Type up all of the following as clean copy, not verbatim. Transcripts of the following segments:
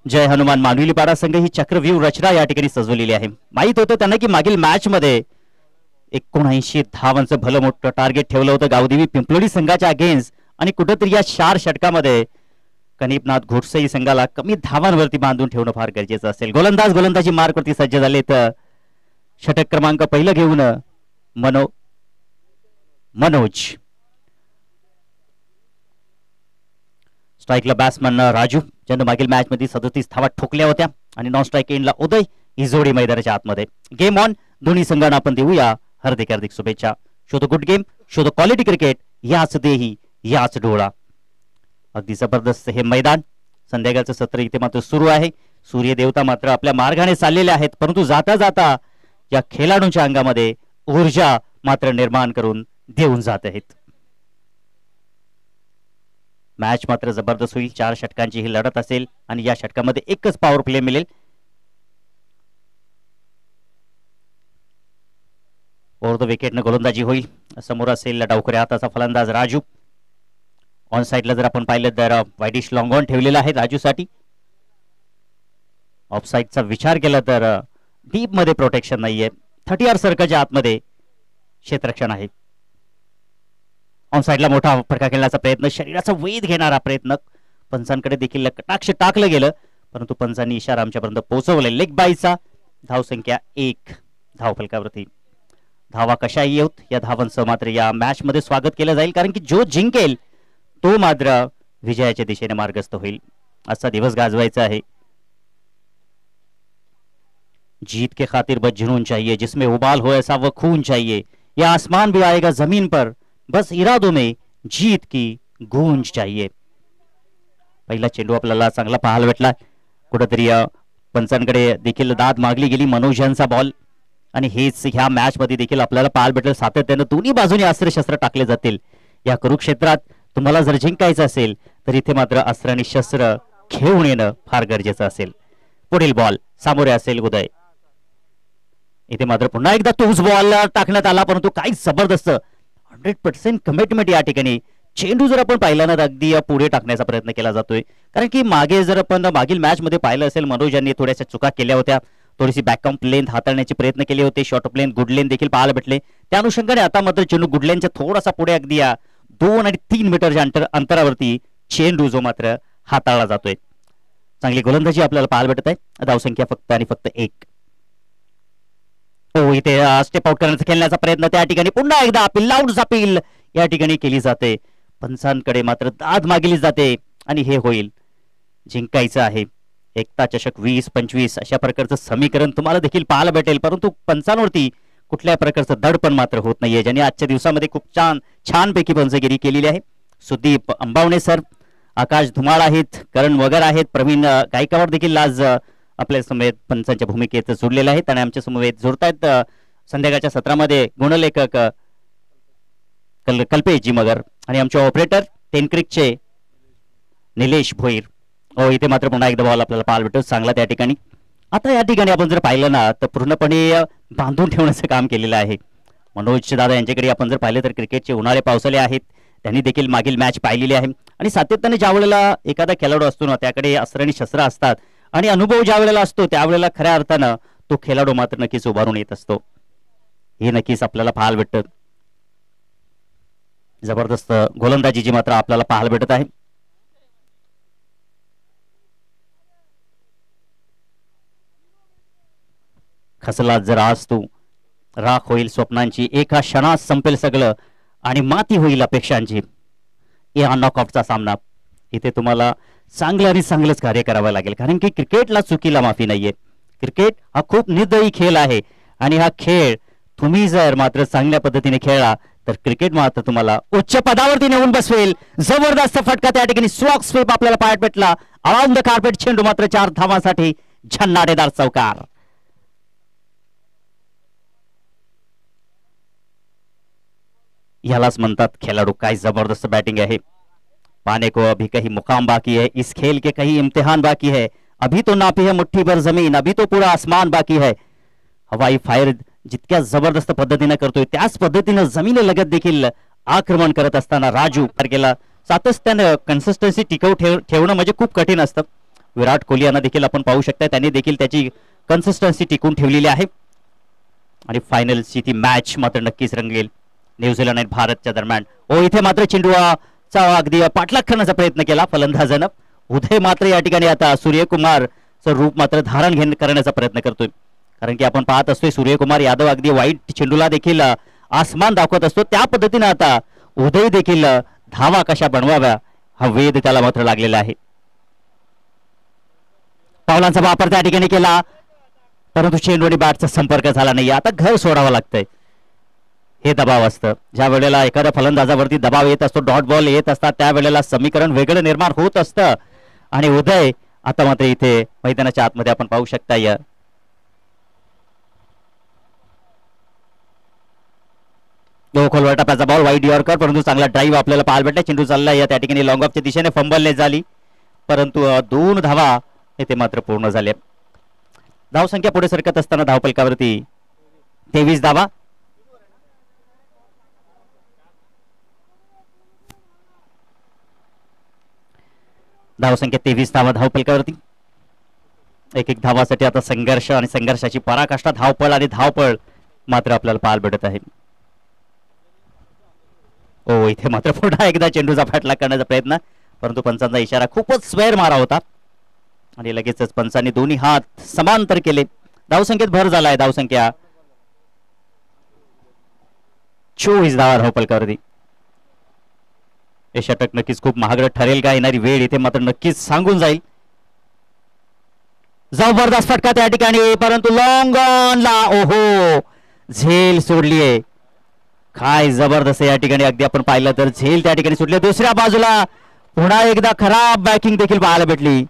जय हनुमान मानविलीपाडा संघ ही चक्रव्यूह रचना या ठिकाणी सजवलेली आहे। माहित होतं त्यांना की मागील मॅच मध्ये 79 धावांचं भलं मोठं टार्गेट ठेवलं होतं गावदेवी पिंपलोडी संघाच्या अगेन्स्ट आणि कुठेतरी या 4 षटकामध्ये कनिपनाथ घोटसई संघाला कमी धावांवरती बांधून ठेवणं फार गरजेचं असेल। गोलंदाजी मार्कवरती सज्ज झालेत। षटक क्रमांक पहिलं घेऊन मनोज, स्ट्राईकला बॅट्समन राजू ज्यानं मागील मॅच मध्ये 37 धावा ठोकल्या होत्या आणि नॉन स्ट्राईक एंडला उदय ही जोडी मैदानाच्या आतमध्ये। गेम ऑन, दोन्ही संघांना आपण देऊया हार्दिक हार्दिक शुभेच्छा। Show the good game, show the quality cricket, याच देही याच डोळा। अगदी जबरदस्त हे मैदान। संध्याकाळचं सत्र इथे मात्र सुरू आहे। सूर्य देवता मात्र आपल्या मार्गाने चाललेले आहेत, परंतु जाता जाता या खेळाडूंच्या अंगामध्ये ऊर्जा मात्र निर्माण करून देऊन जात आहेत। मॅच मात्र जबरदस्त होईल। 4 षटकांची ही लढत असेल आणि या षटकामध्ये एकच पॉवर प्ले मिळेल। ओव्हर द विकेटने गोलंदाजी होईल। समोर असेल डावखुऱ्या हाताचा फलंदाज राजू। ऑन साइडला जर आपण पाहिलं तर वाईडिश लॉंग ऑन ठेवलेला आहे राजूसाठी। ऑफ साइडचा विचार केला तर डीप मध्ये प्रोटेक्शन नाहीये। 30 सर्कलच्या आतमध्ये क्षेत्ररक्षण आहे। ऑन साइडला मोठा फटका खेळण्याचा प्रयत्न, शरीराचा वेध घेणारा प्रयत्न पंचांकडे देखील कटाक्ष टाकलं गेलं, परंतु पंचांनी इशारा आमच्यापर्यंत पोहोचवले। लेग बायचा धाव संख्या 1 धावफलकावरती। धावा कशाही येऊत या धावांचं मात्र या मॅच मध्ये स्वागत केलं जाईल, कारण की जो जिंकेल तो मात्र विजयाच्या दिशेने मार्गस्थ होईल। आजचा दिवस गाजवायचा आहे। जीत के खातिर बस जुनून चाहिए, जिसमें उबाल हो ऐसा वो खून चाहिए, या आसमान भी आएगा जमीन पर, बस इरादों में जीत की गूंज चाहिए। पहिला चेंडू आपल्याला चांगला पाहायला भेटला। कुठेतरी पंचांकडे देखील दाद मागली गेली मनोज यांचा बॉल, आणि हेच ह्या मॅच मध्ये देखील आपल्याला पाहायला भेटलं। सातत्याने दोन्ही बाजूने अस्त्र-शस्त्र टाकले जातील। या कुरुक्षेत्रात तुम्हाला जर जिंकायचं असेल तर इथे मात्र अस्त्र आणि शस्त्र घेऊन येणं फार गरजेचं असेल। पुढील बॉल सामोरे असेल उदय। इथे मात्र पुन्हा एकदा तोच बॉल टाकण्यात आला, परंतु काही जबरदस्त 100% कमिटमेंट या ठिकाणी। चेंडू जर आपण पाहिला ना अगदी पुढे टाकण्याचा प्रयत्न केला जातोय, कारण की मागे जर आपण मागील मॅच मध्ये पाहिलं असेल मनोज यांनी थोड्याशा चुका केल्या होत्या। थोडीशी बॅकअप लेंथ हाताळण्याचे प्रयत्न केले होते। शॉर्ट लेंथ, गुड लेंथ देखील पाहायला भेटले। त्या अनुषंगाने आता मात्र चेंडू गुड लेंथच्या थोडासा पुढे अगदी 2 आणि 3 मीटरच्या अंतरावरती चेंडू जो मात्र हाताळला जातोय। चांगली गोलंदाजी आपल्याला पाहायला भेटत आहे। धावसंख्या फक्त आणि फक्त 1। इथे स्टेप आउट करण्याचा खेळण्याचा प्रयत्न, त्या ठिकाणी पुन्हा एकदा अपील, लाऊड अपील या ठिकाणी केली जाते। पंचांकडे मात्र दाद मागली जाते आणि हे होईल। जिंकायचं आहे। एकता चषक 20-25 अशा प्रकारचं समीकरण तुम्हाला देखील पाहायला भेटेल, परंतु पंचांवरती कुठल्या प्रकारचं दडपण मात्र होत नाहीये, ज्यांनी आजच्या दिवसामध्ये खूप छानपैकी पंचगिरी केलेली आहे। सुदीप अंबावणे सर, आकाश धुमाळ आहेत, करण वगर आहेत, प्रवीण गायकवाड देखील आज आपल्या समवेत पंचांच्या भूमिकेत जोडलेले आहेत आणि आमच्या समवेत जोडतायत संध्याकाळच्या सत्रामध्ये गुणलेखक कल्पेशजी मगर आणि आमचे ऑपरेटर टेनक्रिकचे निलेश भोईर। इथे मात्र पुन्हा एकदा बॉल आपल्याला पाहायला भेटतो चांगला त्या ठिकाणी। आता या ठिकाणी आपण जर पाहिलं ना तर पूर्णपणे बांधून ठेवण्याचं काम केलेलं आहे। मनोज दादा यांच्याकडे आपण जर पाहिलं तर क्रिकेटचे उन्हाळे पावसाळे आहेत, त्यांनी देखील मागील मॅच पाहिलेली आहे आणि सातत्याने ज्या वेळेला एखादा खेळाडू असतो ना त्याकडे अस्त्र आणि शस्त्र असतात आणि अनुभव ज्या वेळेला असतो त्यावेळेला खऱ्या अर्थानं तो खेळाडू मात्र नक्कीच उभारून येत असतो। हे नक्कीच आपल्याला पाहायला भेटतं। जबरदस्त गोलंदाजी जी मात्र आपल्याला पाहायला भेटत आहे। खसला जर आज तू, राख होईल स्वप्नांची, एका क्षणात संपेल सगळं आणि माती होईल अपेक्षांची। या नॉकआउटचा सामना इथे तुम्हाला चांगलं आणि चांगलंच कार्य करावं लागेल, कारण की क्रिकेटला चुकीला माफी नाहीये। क्रिकेट हा खूप निर्दयी खेळ आहे आणि हा खेळ तुम्ही जर मात्र चांगल्या पद्धतीने खेळला तर क्रिकेट मात्र तुम्हाला उच्च पदावरती नेऊन बसवेल। जबरदस्त फटका त्या ठिकाणी, स्लॉग स्वीप आपल्याला पाहायला भेटला। अराउंड द कार्पेट चेंडू मात्र 4 धावांसाठी झन्नाटेदार चौकार। यालाच म्हणतात खेळाडू। काय जबरदस्त बैटिंग है। पाने को अभी कहीं मुकाम बाकी है, इस खेल के कहीं इम्तिहान बाकी है, अभी तो नापी है मुट्ठी भर जमीन, अभी तो पूरा आसमान बाकी है। हवाई फायर जितक्या जबरदस्त पद्धतीने करतोय त्याच पद्धतीने जमिनीलगत देखील आक्रमण करत असताना राजू गेला। सातत्याने कन्सिस्टन्सी टिकवून ठेवणं म्हणजे खूप कठीण असतं। विराट कोहली यांना देखील आपण पाहू शकता, त्यांनी देखील त्याची कन्सिस्टन्सी टिकून ठेवलेली आहे आणि फायनलची ती मॅच मात्र नक्कीच रंगेल न्यूझीलंड आणि भारतच्या दरम्यान. इथे मात्र चेंडूचा अगदी पाठलाग करण्याचा प्रयत्न केला फलंदाजानं. उदय मात्र या ठिकाणी आता सूर्यकुमारचं रूप मात्र धारण करण्याचा प्रयत्न करतोय, कारण की आपण पाहत असतोय सूर्यकुमार यादव अगदी वाईट चेंडूला देखील आसमान दाखवत असतो. त्या पद्धतीने आता उदय देखील धावा कशा बनवाव्या हा वेध त्याला मात्र लागलेला आहे. पावलांचा वापर त्या ठिकाणी केला, परंतु चेंडू आणि बॅटचा संपर्क झाला नाही. आता घर सोडावं लागतंय. हे दबाव असतं ज्या वेळेला एखाद्या फलंदाजावरती दबाव येत असतो, डॉट बॉल येत असतात, त्यावेळेला समीकरण वेगळं निर्माण होत असतं. आणि उदय आता मात्र इथे मैदानाच्या आतमध्ये आपण पाहू शकता या खोलवर टप्प्याचा बॉल वाईड यॉर्कर, परंतु चांगला ड्राईव्ह आपल्याला पाहायला भेटला. चेंडू चालला या त्या ठिकाणी लॉंग ऑफच्या दिशेने, फंबलने झाली, परंतु 2 धावा येथे मात्र पूर्ण झाले. धावसंख्या पुढे सरकत असताना धावफलकावरती 23 धावा. धावसंख्या 23 धावा धावफलकावरती. एक धावासाठी आता संघर्ष आणि संघर्षाची पराकाष्ठा, धावपळ आणि धावपळ मात्र आपल्याला पाहायला भेटत आहे. इथे मात्र पुन्हा एकदा चेंडूचा पाठलाग करण्याचा प्रयत्न, परंतु पंचांचा इशारा खूपच स्वेर मारा होता आणि लगेचच पंचांनी दोन्ही हात समांतर केले. धावसंख्येत भर झालाय. धावसंख्या 24 धावा धावफलकावरती. हे षटक नक्कीच खूप महागडं ठरेल का? येणारी वेळ इथे मात्र नक्कीच सांगून जाईल. जबरदस्त फटका त्या ठिकाणी, परंतु लॉंग ऑनला झेल सोडलीये. काय जबरदस्त या ठिकाणी अगदी आपण पाहिलं तर झेल त्या ठिकाणी सुटले. दुसऱ्या बाजूला पुन्हा एकदा खराब बॅटिंग देखील पाहायला भेटली.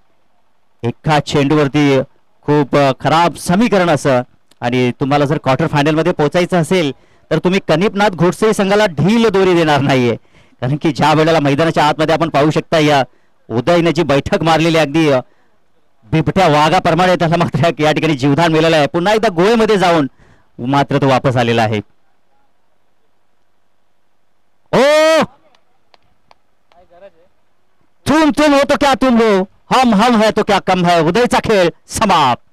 एका चेंडूवरती खूप खराब समीकरण असं. आणि तुम्हाला जर क्वार्टर फायनल मध्ये पोहोचायचं असेल तर तुम्ही कनिपनाथ घोडसे संघाला ढील दोरी देणार नाहीये, कारण की ज्या वेळेला मैदानाच्या आतमध्ये आपण पाहू शकता या उदयने जी बैठक मारलेली अगदी बिबट्या वाघाप्रमाणे त्याला मात्र या ठिकाणी जीवदान मिळालं आहे. पुन्हा एकदा गोळेमध्ये जाऊन मात्र तो वापस आलेला आहे. तुम हो तो क्या तुम हो, हम है तो क्या कम है. उदयचा खेळ समाप्त.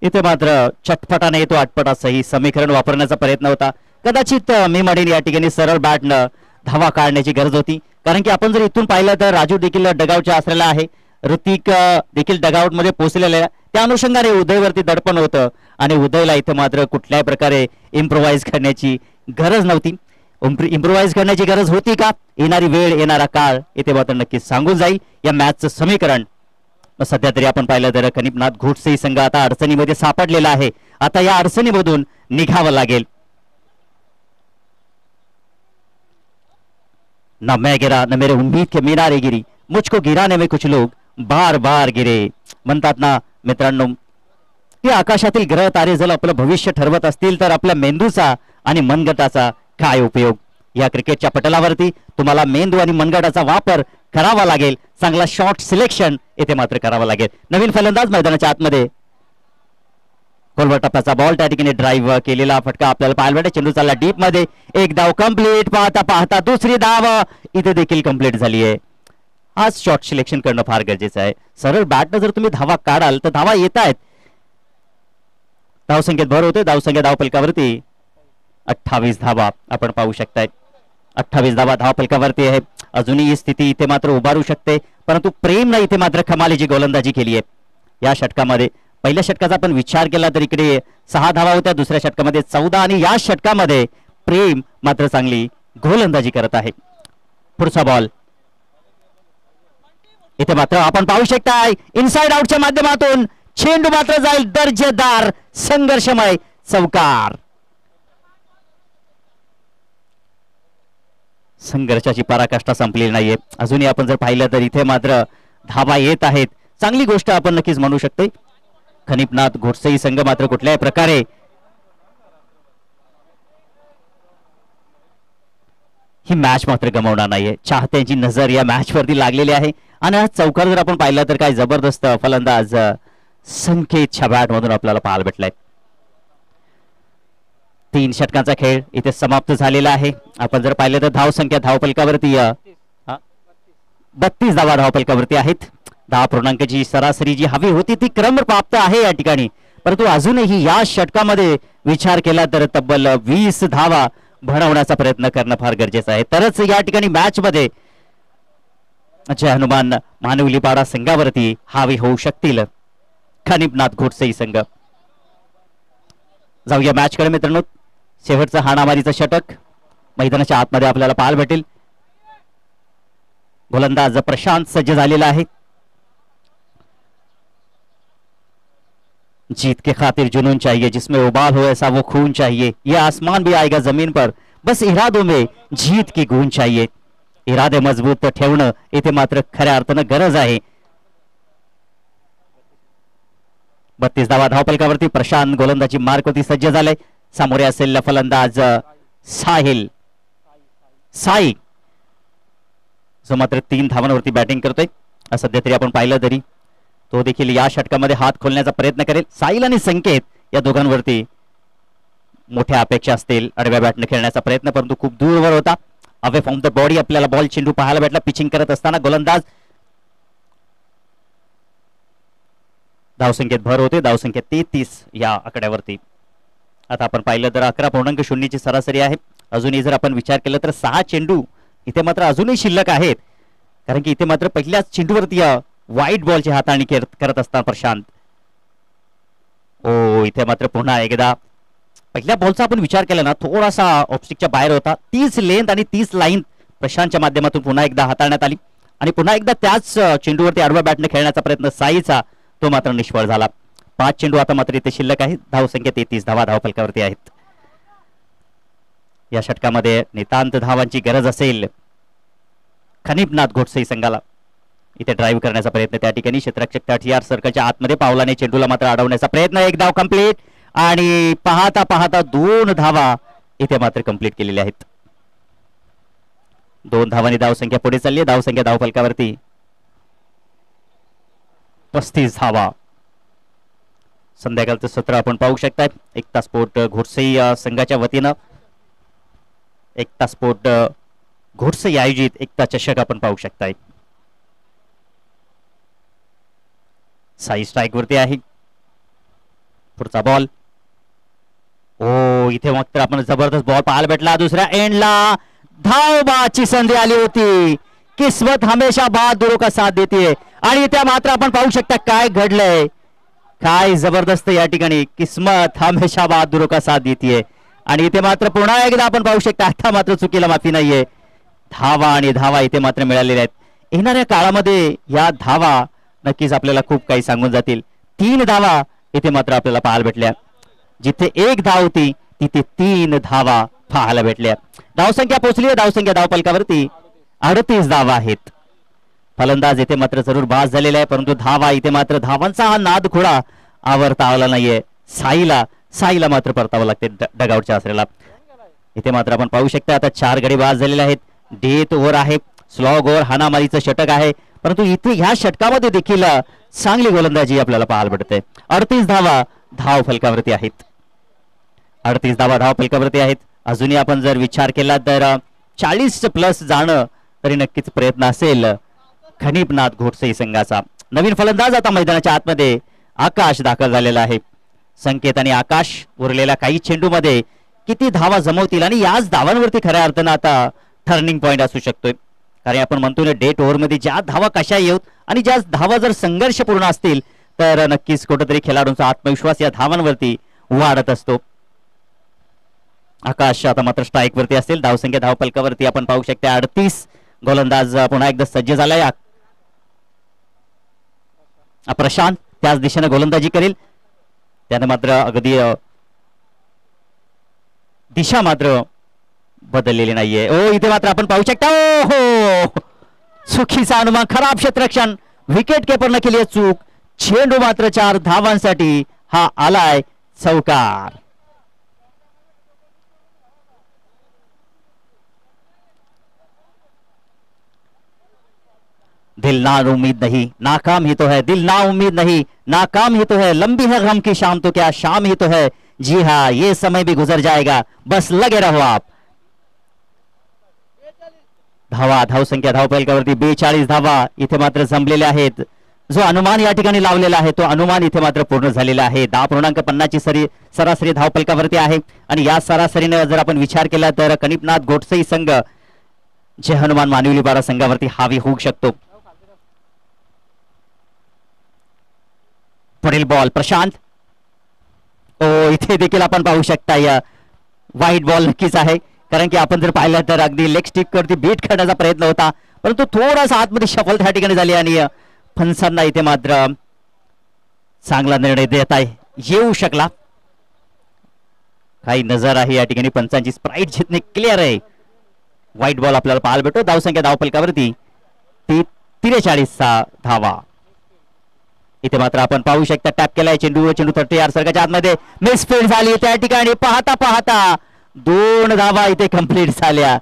इथे मात्र चटपटाने येतो आटपटासही समीकरण वापरण्याचा प्रयत्न होता. कदाचित मी म्हणेन या ठिकाणी सरळ बॅटनं धावा काढण्याची गरज होती, कारण की आपण जर इथून पाहिलं तर राजू देखील डगआउटच्या असलेला आहे, ऋतिक देखील डगआउट मध्ये पोहोचलेला आहे. त्या अनुषंगाने उदयवरती दडपण होतं आणि उदयला इथे मात्र कुठल्याही प्रकारे इम्प्रोवाइज करण्याची गरज नव्हती. इम्प्रोवाइज करण्याची गरज होती का? येणारी वेळ येणारा काळ इथे मात्र नक्कीच सांगून जाईल या मॅचचं समीकरण. सध्या तरी आपण पाहिलं तर कनिपनाथ घोडसे संघ आता अडचणीमध्ये सापडलेला आहे. आता या अडचणीमधून निघावं लागेल. ना मैं गिरा ना मेरे उम्मीद के मीनारे गिरी, मुझको गिराने में कुछ लोग बार बार गिरे. म्हणतात ना मित्रांनो, की आकाशातील ग्रह तारे जर आपलं भविष्य ठरवत असतील तर आपल्या मेंदूचा आणि मनगटाचा काय उपयोग? या क्रिकेटच्या पटलावरती तुम्हाला मेंदू आणि मनगटाचा वापर करावा लागेल. चांगला शॉट सिलेक्शन येथे मात्र करावा लागेल. नवीन फलंदाज मैदानाच्या आतमध्ये. खोलवर टप्प्याचा बॉल त्या ठिकाणी ड्राईव्ह केलेला फटका आपल्याला पाहायला भेटेल. चेंडू चालला डीप मध्ये. एक धाव कंप्लीट. पाहता पाहता दुसरी धाव इथे देखील कंप्लीट झाली आहे. आज शॉट सिलेक्शन करणं फार गरजेचं आहे. सरळ बॅटनं जर तुम्ही धावा काढाल तर धावा येत आहेत. धावसंख्येत भर होते. धावसंख्या धावफलकावरती 28 धावा आपण पाहू शकताय. 28 धावा धावफलकावरती आहे. अजूनही ही स्थिती इथे मात्र उभारू शकते, परंतु प्रेमनं इथे मात्र कमालीची गोलंदाजी केली आहे या षटकामध्ये. पहिल्या षटकाचा आपण विचार केला तर इकडे 6 धावा होत्या, दुसऱ्या षटकामध्ये 14 आणि या षटकामध्ये प्रेम मात्र चांगली गोलंदाजी करत आहे. पुढचा बॉल इथे मात्र आपण पाहू शकताय इनसाइड आउटच्या माध्यमातून चेंडू मात्र जाईल दर्जेदार संघर्षमय चौकार. संघर्षाची पराकाष्ठा संपलेली नाहीये अजूनही. आपण जर पाहिलं तर इथे मात्र धावा येत आहेत. चांगली गोष्ट आपण नक्कीच म्हणू शकते. कनिपनाथ घोडसे संघ मात्र कुठल्याही प्रकारे ही मॅच मात्र गमावणार नाहीये. चाहत्यांची नजर या मॅच वरती लागलेली आहे आणि हा चौकार जर आपण पाहिला तर काय जबरदस्त फलंदाज संकेतच्या बॅट मधून आपल्याला पाहायला भेटलाय. 3 षटकांचा खेळ इथे समाप्त झालेला आहे. आपण जर पाहिलं तर धावसंख्या धावफलकावरती 32 धावा धावफलकावरती आहेत. 10 सरासरी जी हवी होती ती क्रमप्राप्त आहे या ठिकाणी, परंतु अजूनही या षटकामध्ये विचार केला तर तब्बल 20 धावा बनवण्याचा प्रयत्न करणं फार गरजेचं आहे, तरच या ठिकाणी मॅच मध्ये जय हनुमान मानवलीपाडा संघावरती हावी होऊ शकतील खनिपनाथ घोटसई संघ. जाऊया मॅच कडे मित्रांनो. शेवटचं हाणामारीचं षटक मैदानाच्या आतमध्ये आपल्याला पाहायला भेटेल. गोलंदाज प्रशांत सज्ज झालेला आहे. जीत के खातिर जुनून चाहिए, जिसमें उबाल हो ऐसा वो खून चाहिए, ये आसमान भी आएगा जमीन पर, बस इरादों में जीत की गूंज चाहिए. इरादे मजबूत ठेवणं इथे मात्र खऱ्या अर्थानं गरज आहे. 32 धावा धावफलकावरती प्रशांत गोलंदाजी मार्कवरती सज्ज झाले. सामोरे असेल फलंदाज साई जो मात्र 3 धावांवरती बॅटिंग करतोय. सध्या तरी आपण पाहिलं तरी तो देखील या षटकामध्ये हात खोलण्याचा प्रयत्न करेल. साहिल आणि संकेत या दोघांवरती मोठ्या अपेक्षा असतील आडव्या बॅटने खेळण्याचा प्रयत्न, परंतु खूप दूरवर होता. अवे फ्रॉम द बॉडी आपल्याला बॉल चेंडू पाहायला भेटला. पिचिंग करत असताना गोलंदाज धावसंख्येत भर होते. धावसंख्या 33 या आकड्यावरती. आता आपण पाहिलं तर 11.0 ची सरासरी आहे. अजूनही जर आपण विचार केला तर 6 चेंडू इथे मात्र अजूनही शिल्लक आहेत, कारण की इथे मात्र पहिल्याच चेंडूवरती व्हाईट बॉलची हाताळणी करत असताना प्रशांत इथे मात्र पुन्हा एकदा पहिल्या बॉलचा आपण विचार केला ना थोडासा ऑफस्टिकच्या बाहेर होता. 30 लेंथ आणि 30 लाईन प्रशांतच्या माध्यमातून पुन्हा एकदा हाताळण्यात आली आणि पुन्हा एकदा त्याच चेंडूवरती आडव्या बॅटने खेळण्याचा प्रयत्न साईचा तो मात्र निष्फळ झाला. 5 चेंडू आता मात्र इथे शिल्लक आहे. धावसंख्या 33 धावा धावफलकावरती आहेत. या षटकामध्ये नितांत धावांची गरज असेल खनिपनाथ घोटसई संघाला. इथे ड्राईव्ह करण्याचा प्रयत्न त्या ठिकाणी क्षेत्ररक्षक 30 सर्कलच्या आतमध्ये पावलाने चेंडूला मात्र अडवण्याचा प्रयत्न. एक धाव कंप्लीट आणि पाहता पाहता 2 धावा इथे मात्र कंप्लीट केलेल्या आहेत. 2 धावांनी धावसंख्या पुढे चालली आहे. धावसंख्या धावफलकावरती 35 धावा. संध्याकाळचं सत्र आपण पाहू शकता. एकता स्पोर्ट घोटसई संघाच्या वतीनं एकता स्पोर्ट घोटसई आयोजित एकता चषक आपण पाहू शकताय. साई स्ट्राइक वरती आहे. पुढचा बॉल इथे मात्र आपण जबरदस्त बॉल पाहायला भेटला. दुसऱ्या एंडला धावबाची संधी आली होती. किस्मत हमेशा बहादुरों का साथ देती है आणि इथे मात्र आपण पाहू शकता काय घडलंय. काय जबरदस्त या ठिकाणी किस्मत हमेशा बहादुरों का साथ देती है आणि इथे मात्र पुन्हा एकदा आपण पाहू शकता आता मात्र चुकीला माफी नाहीये. धावा आणि धावा इथे मात्र मिळालेल्या आहेत. येणाऱ्या काळामध्ये या धावा नक्कीच आपल्याला खूप काही सांगून जातील. 3 धावा इथे मात्र आपल्याला पाहायला भेटल्या. जिथे 1 धाव होती तिथे 3 धावा पाहायला भेटल्या. धावसंख्या पोहोचली आहे. धावसंख्या धावफलकावरती 38 धावा आहेत. फलंदाज इथे मात्र जरूर बास झालेला आहे, परंतु धावा इथे मात्र धावांचा हा नाद खोडा आवरता आला नाहीये. साईला मात्र परतावं लागते डगआउटच्या आसऱ्याला. इथे मात्र आपण पाहू शकता आता 4 गडी बास झालेले आहेत. डेथ ओव्हर आहे. स्लॉग ओव्हर हाणामारीचं षटक आहे, परंतु इथे ह्या षटकामध्ये देखील चांगली गोलंदाजी आपल्याला पाहायला भेटते. 38 धावा धाव फलकावरती आहेत. 38 धावा धाव फलकावरती आहेत. अजूनही आपण जर विचार केला तर 40 प्लस जाणं तरी नक्कीच प्रयत्न असेल खनिपनाथ घोटसई संघाचा. नवीन फलंदाज आता मैदानाच्या आतमध्ये आकाश दाखल झालेला आहे. संकेत आणि आकाश उरलेल्या काही चेंडूमध्ये किती धावा जमवतील आणि याच धावांवरती खऱ्या अर्थानं आता टर्निंग पॉइंट असू शकतोय. कारण आपण म्हणतो ना डेट ओव्हर मध्ये ज्या धावा कशा येऊत आणि ज्या धावा जर संघर्षपूर्ण असतील तर नक्कीच कुठेतरी खेळाडूंचा आत्मविश्वास या धावांवरती वाढत असतो. आकाश आता मात्र स्ट्राईक वरती असेल. धावसंख्या धावफलकावरती आपण पाहू शकता 38. गोलंदाज पुन्हा एकदा सज्ज झालाय. प्रशांत त्याच दिशेने गोलंदाजी करेल. त्याने मात्र अगदी दिशा मात्र बदललेली नाहीये. इथे मात्र आपण पाहू शकता चुकीचा अनुमान. खराब क्षेत्ररक्षण. विकेट कीपरने केली आहे चूक. चेंडू मात्र 4 धावांसाठी हा आलाय चौकार. दिल ना उम्मीद नहीं नाकाम ही तो है. दिल ना उम्मीद नहीं नाकाम ही तो है. लंबी है गम की शाम तो क्या शाम ही तो है. जी हाँ ये समय भी गुजर जाएगा, बस लगे रहो आप. धावा, धावसंख्या धावफलकावरती 42 धावा इथे मात्र जमलेल्या आहेत. जो अनुमान या ठिकाणी लावलेला आहे तो अनुमान इथे मात्र पूर्ण झालेला आहे. 10.50 ची सरासरी धावफलकावरती आहे आणि या सरासरीने जर आपण विचार केला तर कनिपनाथ गोडसे संघ जे हनुमान मानविलीपाडा संघावरती हावी होऊ शकतो. पुढील बॉल प्रशांत. इथे देखील आपण पाहू शकता या वाईट बॉल नक्कीच आहे, कारण की आपण जर पाहिलं तर अगदी लेग स्टिक वरती बीट करण्याचा प्रयत्न होता, परंतु थोडासा आतमध्ये शफल त्या ठिकाणी झाली आणि फणसांना इथे मात्र चांगला निर्णय देता येऊ शकला. काही नजर आहे या ठिकाणी पंचांची. स्प्राईट जितने क्लिअर आहे. व्हाईट बॉल आपल्याला पाहायला भेटतो. धावसंख्या धावफलकावरती 43 धावा इथे मात्र आपण पाहू शकता. टॅप केलाय चेंडू 30 यार्ड सर्कलच्या आतमध्ये मिसफील्ड झाली. त्या ठिकाणी पाहता पाहता 2 धावा इथे कंप्लीट झाल्या.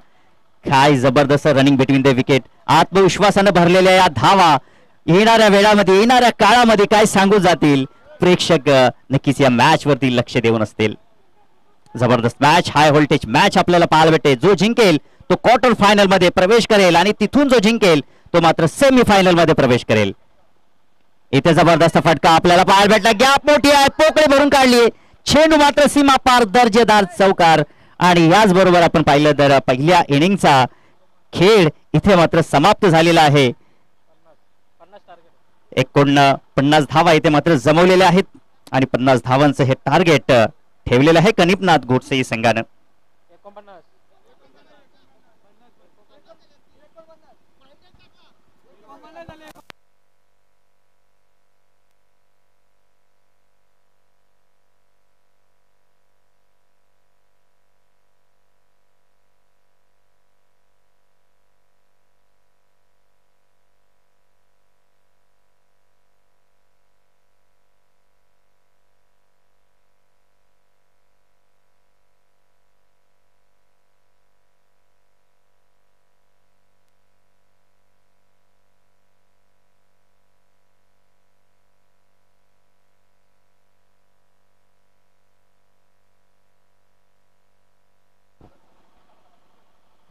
काय जबरदस्त रनिंग बिटवीन द विकेट. आत्मविश्वासानं भरलेल्या या धावा येणाऱ्या वेळामध्ये येणाऱ्या काळामध्ये काय सांगून जातील प्रेक्षक नक्कीच या मॅच वरती लक्ष देऊन असतील. जबरदस्त मॅच, हाय व्होल्टेज मॅच आपल्याला पाहायला भेटेल. जो जिंकेल तो क्वार्टर फायनल मध्ये प्रवेश करेल आणि तिथून जो जिंकेल तो मात्र सेमी फायनल मध्ये प्रवेश करेल. इथे जबरदस्त फटका आपल्याला पाहायला भेटला. गॅप मोठी आहे, पोकळी भरून काढली. चेंडू मात्र सीमा पार दर्जेदार चौकार. आणि याचबरोबर आपण पाहिलं तर पहिल्या इनिंगचा खेळ इथे मात्र समाप्त झालेला आहे. 49 धावा इथे मात्र जमवलेल्या आहेत आणि 50 धावांचं हे टार्गेट ठेवलेलं आहे कनिपनाथ गोडसे संघानं.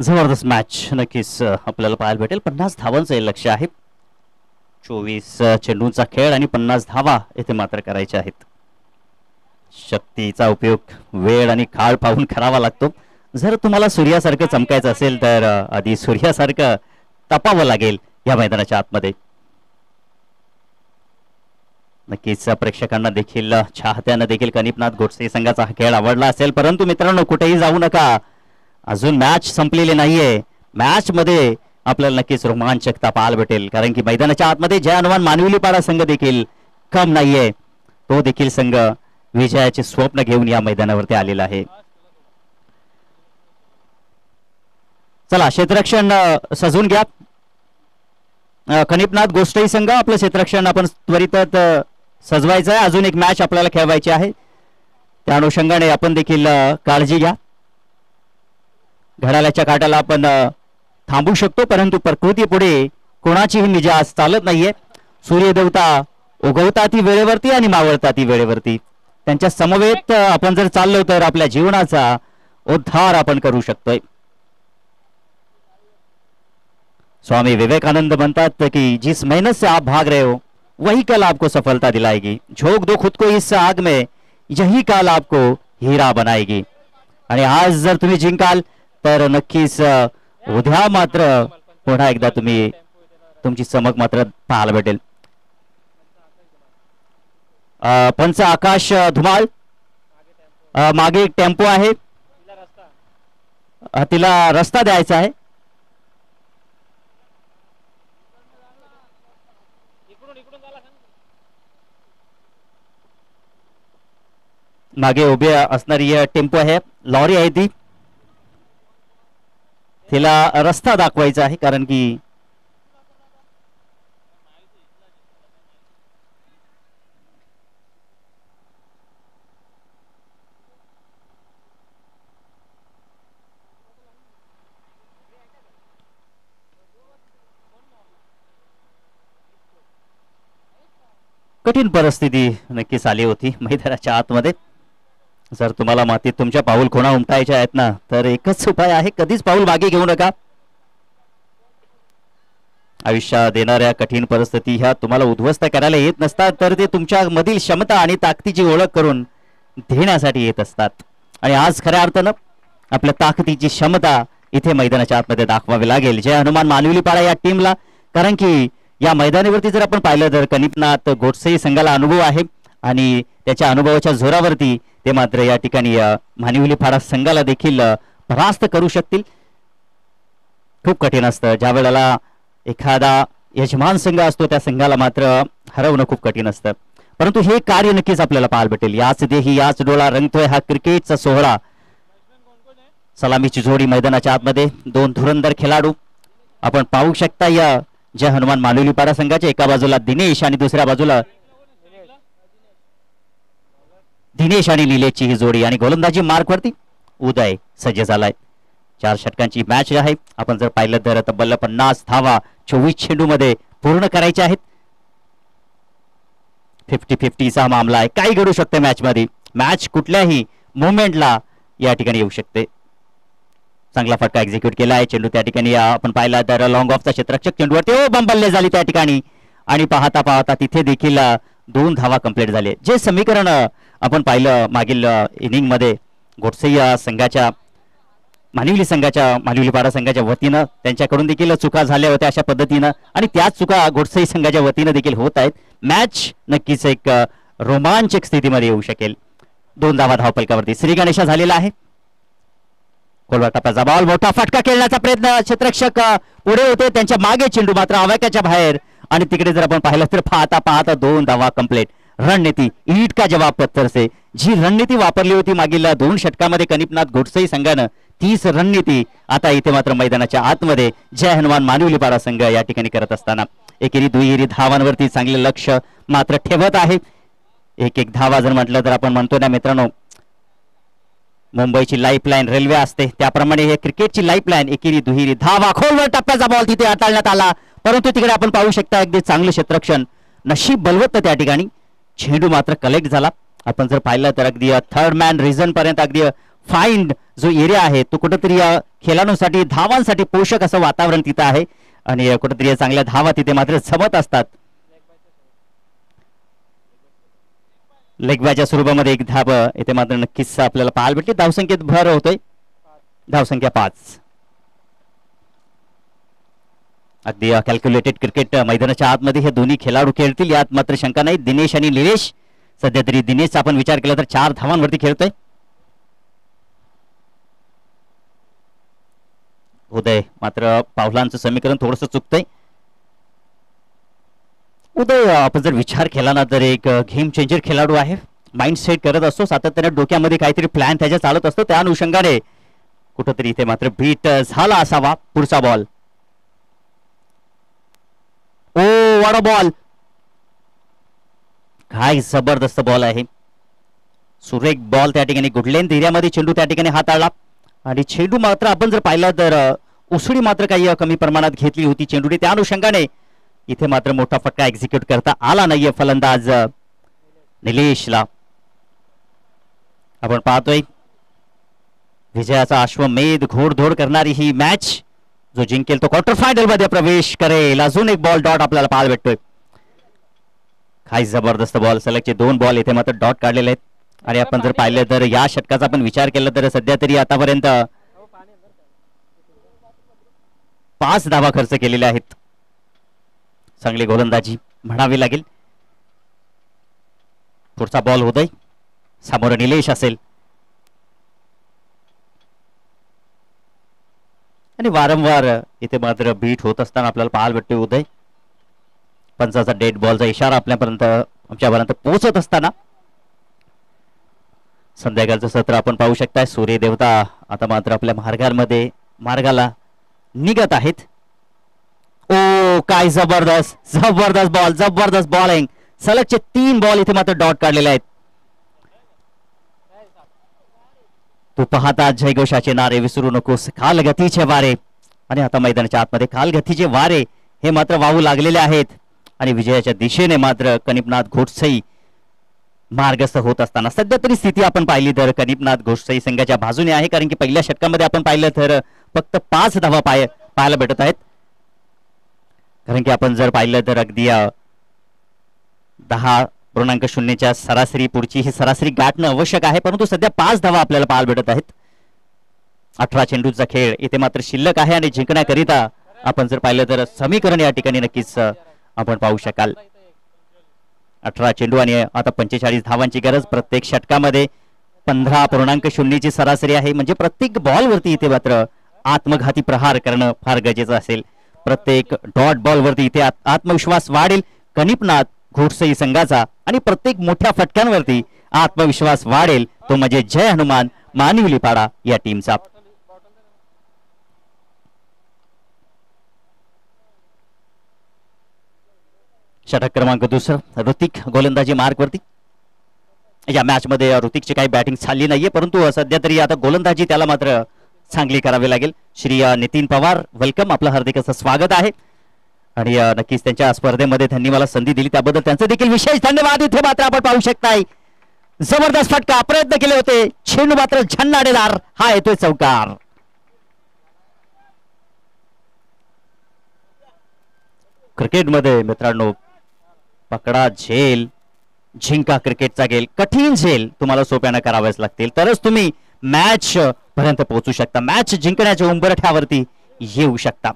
जबरदस्त मॅच नक्कीच आपल्याला पाहायला भेटेल. 50 धावांचं हे लक्ष आहे. 24 चेंडूंचा खेळ आणि 50 धावा इथे मात्र करायचे आहेत. शक्तीचा उपयोग वेळ आणि काळ पाहून करावा लागतो. जर तुम्हाला सूर्यासारखं चमकायचं असेल तर आधी सूर्यासारखं तपावं लागेल या मैदानाच्या आतमध्ये. नक्कीच प्रेक्षकांना देखील चाहत्यांना देखील कनिपनाथ गोडसे संघाचा हा खेळ आवडला असेल, परंतु मित्रांनो कुठेही जाऊ नका. अजून मॅच संपलेली नाहीये. मॅच मध्ये आपल्याला नक्कीच रोमांचकता पाहायला भेटेल, कारण की मैदानाच्या आतमध्ये जय हनुमान मानविलीपाडा संघ देखील कम नाहीये. तो देखील संघ विजयाचे स्वप्न घेऊन या मैदानावरती आलेला आहे. चला क्षेत्ररक्षण सजून घ्या. कनिपनाथ गोष्टी संघ आपलं क्षेत्ररक्षण आपण त्वरित सजवायचं आहे. अजून एक मॅच आपल्याला खेळवायची आहे, त्या अनुषंगाने आपण देखील काळजी घ्या. घड्याळाच्या काटाला आपण थांबू शकतो, परंतु प्रकृती पुढे कोणाचीही मिजाज चालत नाहीये. सूर्यदेवता उगवता ती वेळेवरती आणि मावळता ती वेळेवरती. त्यांच्या समवेत आपण जर चाललो तर आपल्या जीवनाचा उद्धार आपण करू शकतोय. स्वामी विवेकानंद म्हणतात की जिस मेहनत से आप भाग रहे हो वही कल आपको सफलता दिलाएगी. झोंक दो खुद को इस आग में, यही कल आपको हीरा बनाएगी. आणि आज जर तुम्ही जिंकाल तर नक्कीच उद्या मात्र पुन्हा एकदा तुम्ही तुमची चमक मात्र पाहायला भेटेल. पंच आकाश धुमाळ, मागे एक टेम्पो आहे, तिला रस्ता द्यायचा आहे. मागे उभे असणारी टेम्पो आहे, लॉरी आहे, ती तिला रस्ता दाखवायचा आहे, कारण की कठीण परिस्थिती नक्कीच आली होती मैदानाच्या आतमध्ये. जर तुम्हाला मातीत तुमच्या पाऊल खुणा उमटायच्या आहेत ना, तर एकच उपाय आहे, कधीच पाऊल मागे घेऊ नका. आयुष्यात येणाऱ्या कठीण परिस्थिती ह्या तुम्हाला उद्ध्वस्त करायला येत नसतात, तर ते तुमच्या मधील क्षमता आणि ताकदीची ओळख करून देण्यासाठी येत असतात. आणि आज खऱ्या अर्थानं आपल्या ताकदीची क्षमता इथे मैदानाच्या आतमध्ये दाखवावी लागेल जय हनुमान मानवलीपाडा या टीमला. कारण की या मैदानावरती जर आपण पाहिलं तर कनिपनाथ गोडसे संघाला अनुभव आहे आणि त्याच्या अनुभवाच्या जोरावरती ते मात्र या ठिकाणी मानवलीपाडा संघाला देखील परास्त करू शकतील. खूप कठीण असतं ज्या वेळेला एखादा यजमान संघ असतो त्या संघाला मात्र हरवणं खूप कठीण असतं. परंतु हे कार्य नक्कीच आपल्याला पाहायला भेटेल. याच देही याच डोळा रंगतोय हा क्रिकेटचा सोहळा. सलामीची जोडी मैदानाच्या आतमध्ये दोन धुरंधर खेळाडू आपण पाहू शकता. या जय हनुमान मानवलीपाडा संघाच्या एका बाजूला दिनेश आणि दुसऱ्या बाजूला दिनेश आणि निलेशची ही जोडी आणि गोलंदाजी मार्कवरती उदय सज्ज झालाय. 4 षटकांची मॅच आहे. आपण जर पाहिलं तर तब्बल 50 धावा 24 चेंडूमध्ये पूर्ण करायच्या आहेत. 50-50चा मामला आहे. काही घडू शकते मॅच मध्ये. मॅच कुठल्याही मोमेंटला या ठिकाणी येऊ शकते. चांगला फटका एक्झिक्यूट केला आहे. चेंडू त्या ठिकाणी आपण पाहिला तर लॉंग ऑफचा क्षेत्ररक्षक चेंडूवरती बंबल्ले झाली त्या ठिकाणी आणि पाहता पाहता तिथे देखील 2 धावा कंप्लीट झाले. जे समीकरण आपण पाहिलं मागील इनिंग मध्ये गोडसे संघाच्या मानवलीपाडा संघाच्या वतीनं त्यांच्याकडून देखील चुका झाल्या होत्या अशा पद्धतीनं आणि त्याच चुका गोडसे संघाच्या वतीनं देखील होत आहेत. मॅच नक्कीच एक रोमांचक स्थितीमध्ये येऊ शकेल. 2 धावा धावफलकावरती श्री गणेशा झालेला आहे. खोलवर टप्प्याचा बॉल मोठा फटका खेळण्याचा प्रयत्न क्षेत्ररक्षक पुढे होते त्यांच्या मागे चेंडू मात्र आवाक्याच्या बाहेर आणि तिकडे जर आपण पाहिलं तर पाहता पाहता 2 धावा कंप्लीट. रणनीती ईट का जवाब पत्थर से जी रणनीती वापरली होती मागील 2 षटकामध्ये कनिपनाथ गोडसे संघानं तीच रणनीती आता इथे मात्र मैदानाच्या आतमध्ये जय हनुमान मानवलीपाडा संघ या ठिकाणी करत असताना एकेरी दुहेरी धावांवरती चांगले लक्ष मात्र ठेवत आहे. एक धावा जर म्हटलं तर आपण म्हणतो ना मित्रांनो मुंबईची लाईफलाईन रेल्वे असते त्याप्रमाणे हे क्रिकेटची लाईफलाईन एकेरी दुहेरी धावा. खोलवर टप्प्याचा बॉल तिथे हाताळण्यात आला परंतु तिकडे आपण पाहू शकता अगदी चांगलं क्षेत्ररक्षण नशीब बलवत्त त्या ठिकाणी चेंडू मात्र कलेक्ट झाला. आपण जर पाहिलं तर अगदी थर्ड मॅन रिझन पर्यंत अगदी फाईंड जो एरिया आहे तो कुठेतरी खेळाडूंसाठी धावांसाठी पोषक असं वातावरण तिथं आहे आणि कुठेतरी चांगल्या धावा तिथे मात्र जमत असतात. लेगबाच्या स्वरूपामध्ये एक धाव इथे मात्र नक्कीच आपल्याला पाहायला भेटली. धावसंख्येत भर होतोय. धावसंख्या 5. अगदी कॅल्क्युलेटेड क्रिकेट मैदानाच्या आतमध्ये हे दोन्ही खेळाडू खेळतील यात मात्र शंका नाही. दिनेश आणि निलेश सध्या तरी दिनेशचा आपण विचार केला तर 4 धावांवरती खेळतोय. उदय मात्र पावलांचं समीकरण थोडंसं चुकतंय. उदय आपण जर विचार केला ना तर एक गेम चेंजर खेळाडू आहे. माइंड सेट करत असतो सातत्याने डोक्यामध्ये काहीतरी प्लॅन त्याच्या चालत असतो त्या अनुषंगाने कुठेतरी इथे मात्र बीट झाला असावा. पुढचा ball oh what a ball. काय जबरदस्त बॉल आहे. सुरेख बॉल त्या ठिकाणी गुडलेंथ एरियामध्ये चेंडू त्या ठिकाणी हाताळला आणि चेंडू मात्र आपण जर पाहिला तर उसळी मात्र काही कमी प्रमाणात घेतली होती चेंडूने त्या अनुषंगाने इथे मात्र मोठा फटका एक्झिक्यूट करता आला नाहीये फलंदाज निलेशला. आपण पाहतोय विजयाचा अश्वमेध घोडधोड करणारी ही मॅच. जो जिंकेल तो क्वार्टर फायनल मध्ये प्रवेश करेल. अजून एक बॉल डॉट आपल्याला पाहायला भेटतोय. काय जबरदस्त बॉल. सलगचे 2 बॉल इथे मात्र डॉट काढलेले आहेत आणि आपण जर पाहिलं तर या षटकाचा आपण विचार केला तर सध्या तरी आतापर्यंत 5 धावा खर्च केलेल्या आहेत. चांगली गोलंदाजी म्हणावी लागेल. पुढचा बॉल उदय समोर निलेश असेल आणि वारंवार इथे मात्र बीट होत असताना आपल्याला पाहायला भेटतोय उदय. पंचाचा डेड बॉलचा इशारा आमच्यापर्यंत पोहोचत असताना संध्याकाळचं सत्र आपण पाहू शकता. सूर्य देवता आता मात्र आपल्या मार्गाला निघत आहेत. ओ काय जबरदस्त बॉल. जबरदस्त बॉलिंग. सलगचे 3 बॉल इथे मात्र डॉट काढलेले आहेत. तू पाहता जयघोषाचे नारे विसरू नकोस काल गतीचे वारे आणि आता मैदानाच्या आतमध्ये काल गतीचे वारे हे मात्र वाहू लागलेले आहेत आणि विजयाच्या दिशेने मात्र कनिपनाथ गोडसे मार्गस्थ होत असताना सध्या तरी स्थिती आपण पाहिली तर कनिपनाथ गोडसे संघाच्या बाजूने आहे. कारण की पहिल्या षटकामध्ये आपण पाहिलं तर फक्त 5 धावा पाहायला भेटत आहेत. कारण की आपण जर पाहिलं तर अगदी 10.0च्या सरासरी पुढची ही सरासरी गाठणं आवश्यक आहे, परंतु सध्या 5 धावा आपल्याला पाहायला भेटत आहेत. 18 चेंडूचा खेळ इथे मात्र शिल्लक आहे आणि जिंकण्याकरिता आपण जर पाहिलं तर समीकरण या ठिकाणी नक्कीच आपण पाहू शकाल. 18 चेंडू आणि आता 45 धावांची गरज. प्रत्येक षटकामध्ये 15.0ची सरासरी आहे, म्हणजे प्रत्येक बॉलवरती इथे मात्र आत्मघाती प्रहार करणं फार गरजेचं असेल. प्रत्येक डॉट बॉलवरती इथे आत्मविश्वास वाढेल कनिपनाथ घोडसई संघाचा, आणि प्रत्येक मोठ्या फटक्यांवरती आत्मविश्वास वाढेल तो म्हणजे जय हनुमान मानिवलीपाडा या टीमचा. षटक क्रमांक 2 ऋतिक गोलंदाजी मार्कवरती. या मॅच मध्ये ऋतिकची काही बॅटिंग चालली नाहीये, परंतु सध्या तरी आता गोलंदाजी त्याला मात्र चांगली करावी लागेल. श्री नितीन पवार, वेलकम, आपलं हार्दिक असं स्वागत आहे. आणि नक्कीच त्यांच्या स्पर्धेमध्ये त्यांनी मला संधी दिली त्याबद्दल त्यांचं देखील विशेष धन्यवाद. इथे मात्र आपण पाहू शकताय जबरदस्त फटका, प्रयत्न केले होते, चेंडू मात्र झन्नाडेदार, हा येतोय चौकार. क्रिकेटमध्ये मित्रांनो पकडा झेल, जिंका क्रिकेटचा गेल, कठीण झेल तुम्हाला सोप्यानं कराव्याच लागतील, तरच तुम्ही मॅच पर्यंत पोहोचू शकता, मॅच जिंकण्याच्या उंबरठ्यावरती येऊ शकता.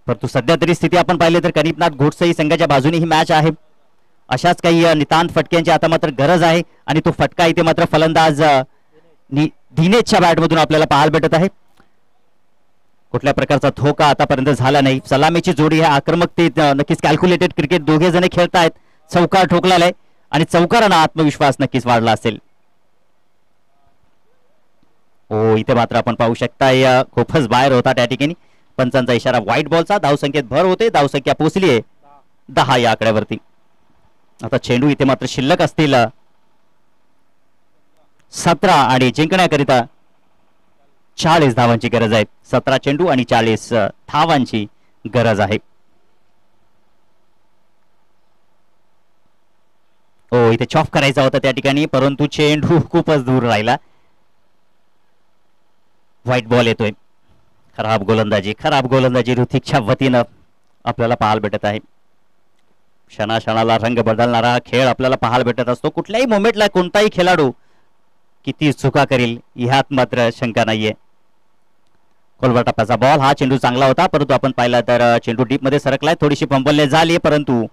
परंतु सध्या तरी स्थिती आपण पाहिली तर कनिपनाथ घोडसई संघाच्या बाजूने ही मॅच आहे. अशाच काही नितांत फटक्यांची आता मात्र गरज आहे, आणि तो फटका इथे मात्र फलंदाज दिनेशच्या बॅटमधून आपल्याला पाहायला भेटत आहे. कुठल्या प्रकारचा धोका आतापर्यंत झाला नाही. सलामीची जोडी ह्या आक्रमकतेत नक्कीच कॅल्क्युलेटेड क्रिकेट दोघे जण खेळतायत. चौकार ठोकलेला आहे आणि चौकारांना आत्मविश्वास नक्कीच वाढला असेल. हो, इथे मात्र आपण पाहू शकताय खूपच बाहेर होता त्या ठिकाणी. पंचांचा इशारा व्हाईट बॉलचा. धावसंख्येत भर होते, धावसंख्या पोहोचली आहे 10 या आकड्यावरती. आता चेंडू इथे मात्र शिल्लक असतील 17 आणि जिंकण्याकरिता 40 धावांची गरज आहे. 17 चेंडू आणि 40 धावांची गरज आहे. हो, इथे चॉप करायचा होता त्या ठिकाणी, परंतु चेंडू खूपच दूर राहिला. व्हाईट बॉल येतोय. खराब गोलंदाजी ऋतिकच्या वतीनं आपल्याला पाहायला भेटत आहे. क्षणाक्षणाला रंग बदलणारा खेळ आपल्याला पाहायला भेटत असतो. कुठल्याही मोमेंटला कोणताही खेळाडू किती चुका करेल ह्यात मात्र शंका नाहीये. खोलवर टप्प्याचा बॉल, हा चेंडू चांगला होता, परंतु आपण पाहिला तर चेंडू डीप मध्ये सरकलाय, थोडीशी पंपलने झाली, परंतु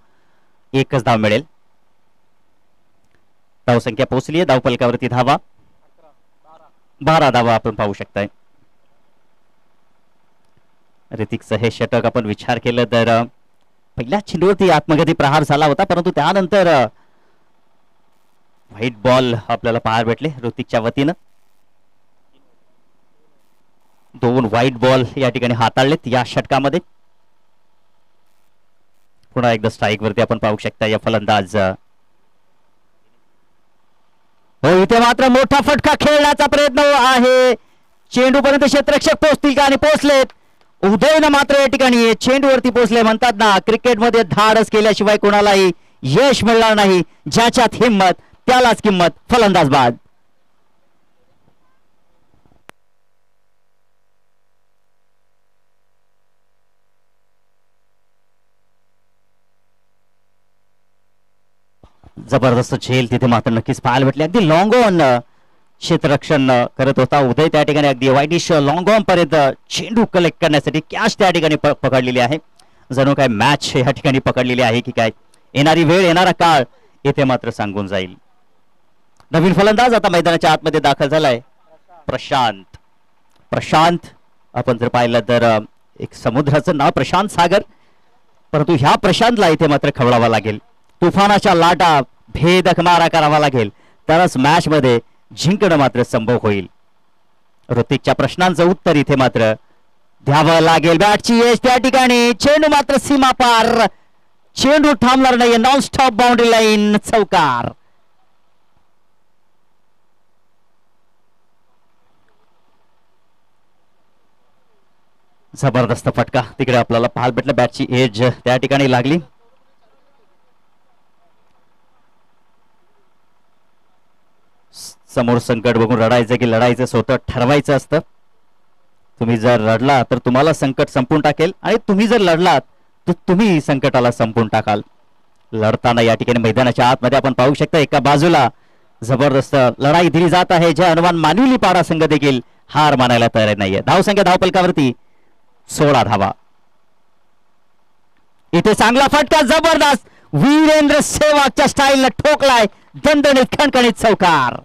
एकच धाव मिळेल. धावसंख्या पोहोचली आहे, धावफलकावरती धावा 12 धावा आपण पाहू शकताय. ऋतिकचं हे षटक आपण विचार केलं तर पहिल्या चेंडूवरती आत्मघाती प्रहार झाला होता, परंतु त्यानंतर व्हाईट बॉल आपल्याला पाहायला भेटले ऋतिकच्या वतीनं. 2 व्हाईट बॉल या ठिकाणी हाताळलेत या षटकामध्ये. पुन्हा एकदा स्ट्राईक वरती आपण पाहू शकता या फलंदाज. हो, इथे मात्र मोठा फटका खेळण्याचा प्रयत्न आहे. चेंडू पर्यंत क्षेत्ररक्षक पोहोचतील का, आणि पोहोचलेत. उदयनं मात्र या ठिकाणी चेंडूवरती पोहोचले. म्हणतात ना, क्रिकेटमध्ये धाडस केल्याशिवाय कोणालाही यश मिळणार नाही. ज्याच्यात हिंमत त्यालाच किंमत. फलंदाज बाद. जबरदस्त झेल तिथे मात्र नक्कीच पाहायला भेटले. अगदी लॉंग ऑन क्षेत्ररक्षण करत होता उदय त्या ठिकाणी. अगदी वाईटिश लॉंग ऑन पर्यंत चेंडू कलेक्ट करण्यासाठी कॅच त्या ठिकाणी पकडलेली आहे. जणू काय मॅच या ठिकाणी पकडलेली आहे की काय. येणारी वेळ, येणारा काळ येथे मात्र सांगून जाईल. नवीन फलंदाज आता मैदानाच्या आतमध्ये दाखल झालाय, प्रशांत. आपण जर पाहिलं तर एक समुद्राचं नाव प्रशांत सागर, परंतु ह्या प्रशांतला इथे मात्र खवळावा लागेल. तुफानाच्या लाटा भेदक मारा करावा लागेल, तरच मॅच मध्ये जिंकणं मात्र संभव होईल. ऋतिकच्या प्रश्नांचं उत्तर इथे मात्र द्यावं लागेल. बॅटची एज त्या ठिकाणी, चेंडू मात्र सीमा पार, चेंडू थांबणार नाही. नॉन स्टॉप बाउंड्री लाईन, चौकार. जबरदस्त फटका तिकडे आपल्याला पाहायला भेटलं. बॅटची एज त्या ठिकाणी लागली. समोर संकट बघून रडायचं की लढायचं स्वतः ठरवायचं असतं. तुम्ही जर रडला तर तुम्हाला संकट संपून टाकेल, आणि तुम्ही जर लढलात तुम्ही संकटाला संपून टाकाल. लढताना या ठिकाणी मैदानाच्या आतमध्ये आपण पाहू शकता एका बाजूला जबरदस्त लढाई दिली जात आहे. जे अनुमान मानविली पाडा संघ देखील हार मानायला तयार नाहीये. धावसंख्या धावपलकावरती 16 धावा. इथे चांगला फटका जबरदस्त वीरेंद्र सेवागच्या स्टाईलला ठोकलाय. दणदणीत खणखणीत चौकार.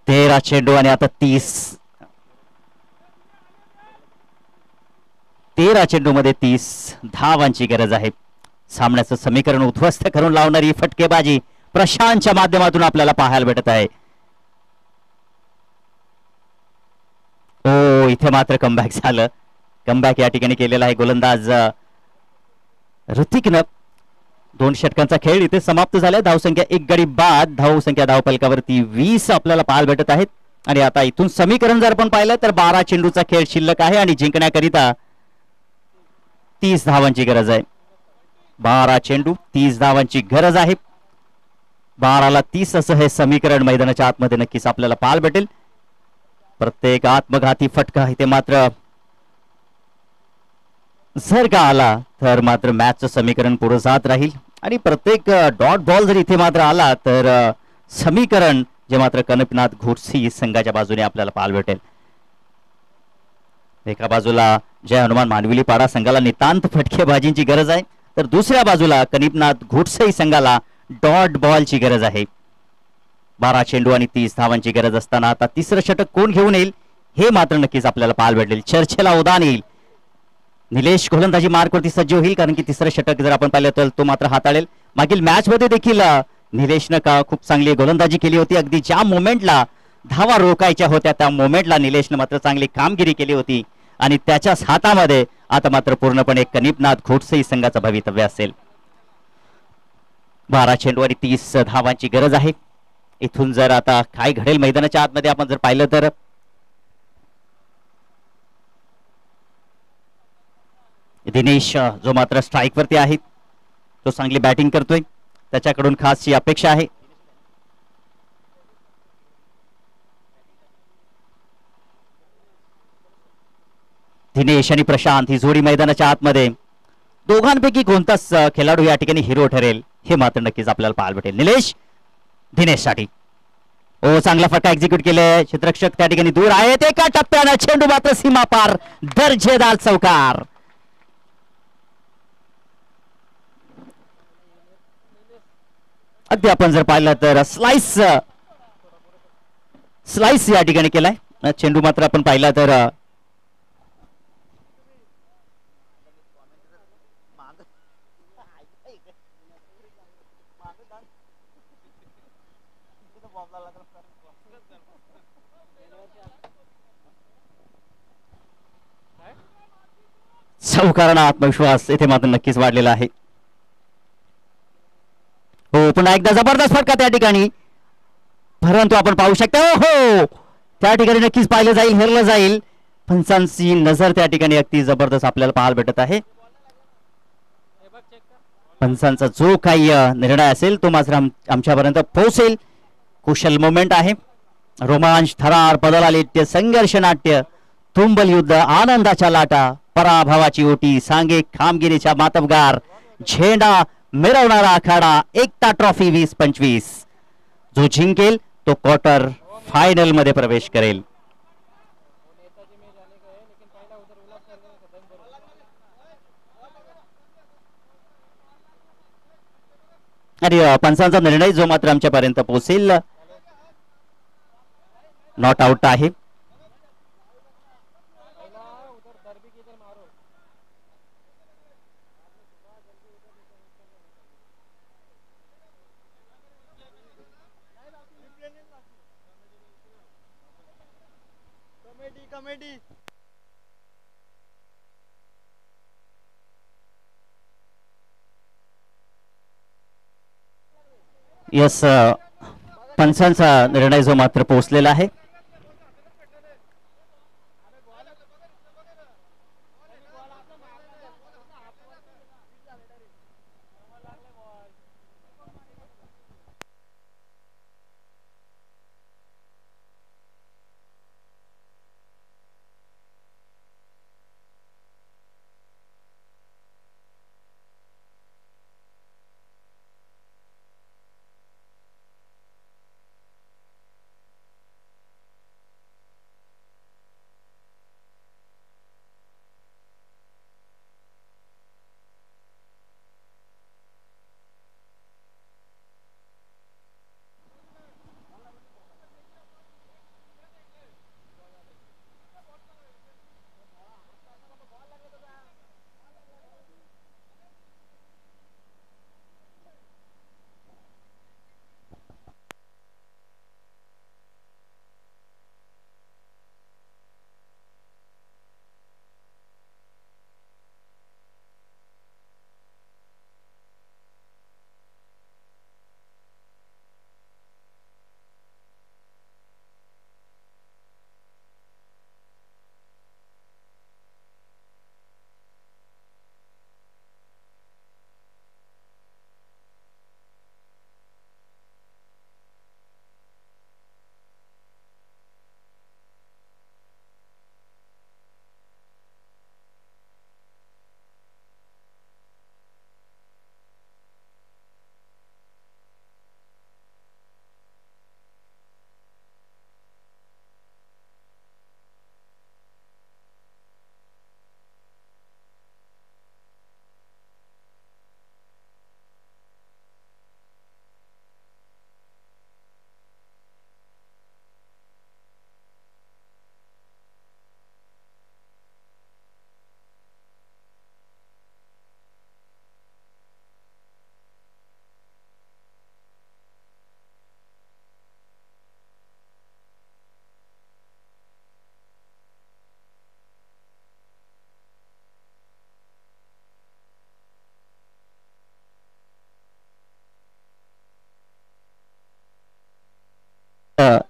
तेरा चेंडू आणि आता 13 चेंडू मध्ये 30 धावांची गरज आहे. सामन्याचं समीकरण उद्ध्वस्त करून लावणारी फटकेबाजी प्रशांतच्या माध्यमातून आपल्याला पाहायला भेटत आहे. ओ इथे मात्र कमबॅक झालं. कमबॅक या ठिकाणी केलेला आहे गोलंदाज ऋतिकनं. 2 षटकांचा खेळ इथे समाप्त झालाय. धावसंख्या 1 गडी बाद. धावसंख्या धावपलकावरती 20 आपल्याला पाहायला भेटत आहेत. आणि आता इथून समीकरण जर आपण पाहिलं तर 12 चेंडूचा खेळ शिल्लक आहे आणि जिंकण्याकरिता 30 धावांची गरज आहे. 12 चेंडू 30 धावांची गरज आहे. 12ला 30 असं हे समीकरण मैदानाच्या आतमध्ये नक्कीच आपल्याला पाहायला भेटेल. प्रत्येक आत्मघाती फटका इथे मात्र जर का आला तर मात्र मॅचचं समीकरण पुढे जात राहील. आणि प्रत्येक डॉट बॉल जर इथे मात्र आला तर समीकरण जे मात्र कनपनाथ घोटसी संघाच्या बाजूने आपल्याला पाहायला भेटेल. एका बाजूला जय हनुमान मानविली पाडा संघाला नितांत फटकेबाजींची गरज आहे तर दुसऱ्या बाजूला कनिपनाथ घोटसई संघाला डॉट बॉलची गरज आहे. 12 चेंडू आणि 30 धावांची गरज असताना आता तिसरं षटक कोण घेऊन येईल हे मात्र नक्कीच आपल्याला पाहायला भेटेल. चर्चेला उदान येईल. निलेश गोलंदाजी मार्कवरती सज्ज होईल कारण की तिसरं षटक जर आपण पाहिलं तर तो मात्र हाताळेल. मागील मॅच मध्ये देखील निलेशनं का खूप चांगली गोलंदाजी केली होती. अगदी ज्या मोमेंटला धावा रोखायच्या होत्या त्या मोमेंटला निलेशनं मात्र चांगली कामगिरी केली होती आणि त्याच्याच हातामध्ये आता मात्र पूर्णपणे कनिपनाथ घोटसई संघाचं भवितव्य असेल. 12 चेंडू आणि 30 धावांची गरज आहे. इथून जर आता काय घडेल मैदानाच्या आतमध्ये आपण जर पाहिलं तर दिनेश जो मात्र स्ट्राईक वरती आहे तो चांगली बॅटिंग करतोय. त्याच्याकडून खासची अपेक्षा आहे. दिनेश आणि प्रशांत ही जोडी मैदानाच्या आतमध्ये दोघांपैकी कोणताच खेळाडू या ठिकाणी हिरो ठरेल हे मात्र नक्कीच आपल्याला पाहायला भेटेल. निलेश दिनेश साठी ओ चांगला फटका एक्झिक्यूट केलाय. क्षेत्ररक्षक त्या ठिकाणी दूर आहेत. एका टप्प्यानं चेंडू मात्र सीमा पार. दर्जेदार चौकार. अगदी आपण जर पाहिलं तर स्लाइस या ठिकाणी केलाय. चेंडू मात्र आपण पाहिला तर चौकारांना आत्मविश्वास इथे मात्र नक्कीच वाढलेला आहे. हो पुन्हा एकदा जबरदस्त फटका त्या ठिकाणी. परंतु आपण पाहू शकता हो त्या ठिकाणी नक्कीच पाहिलं जाईल हेरलं जाईल. पंचांची नजर त्या ठिकाणी अगदी जबरदस्त आपल्याला पाहायला भेटत आहे. पंचांचा जो काही निर्णय असेल तो मात्र आमच्यापर्यंत पोहोचेल. कुशल मोमेंट आहे. रोमांच थरार बदलालित्य संघर्ष नाट्य तुंबल युद्ध आनंदाच्या लाटा पराभवाची ओटी सांगे कामगिरीच्या मातबगार झेंडा मिरवणारा आखाडा एकता ट्रॉफी 2025. जो जिंकेल तो क्वार्टर फायनल मध्ये प्रवेश करेल. आणि पंचांचा निर्णय जो मात्र आमच्यापर्यंत पोहोचेल नॉट आउट आहे. यस पंचांचा निर्णय जो मात्र पोहोचलेला आहे.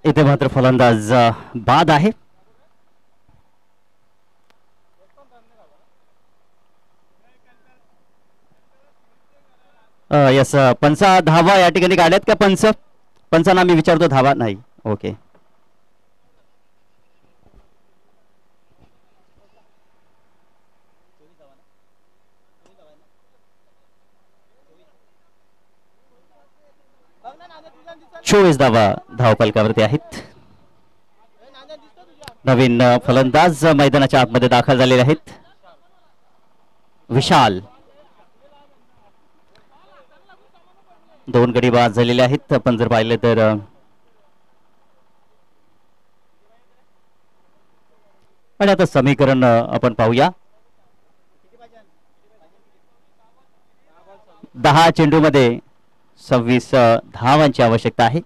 इथे मात्र फलंदाज बाद आहे. यस, पंचा धावा या ठिकाणी काढल्यात का? पंचांना मी विचारतो, धावा नाही. ओके. चोवीस धावा धावफलकावरती आहेत. नवीन फलंदाज मैदानाच्या आतमध्ये दाखल झालेले आहेत. विशाल. 2 गडी बाद झालेले आहेत. आपण जर पाहिले तर आणि आता समीकरण आपण पाहूया. 10 चेंडूमध्ये 26 धावांची आवश्यकता आहे.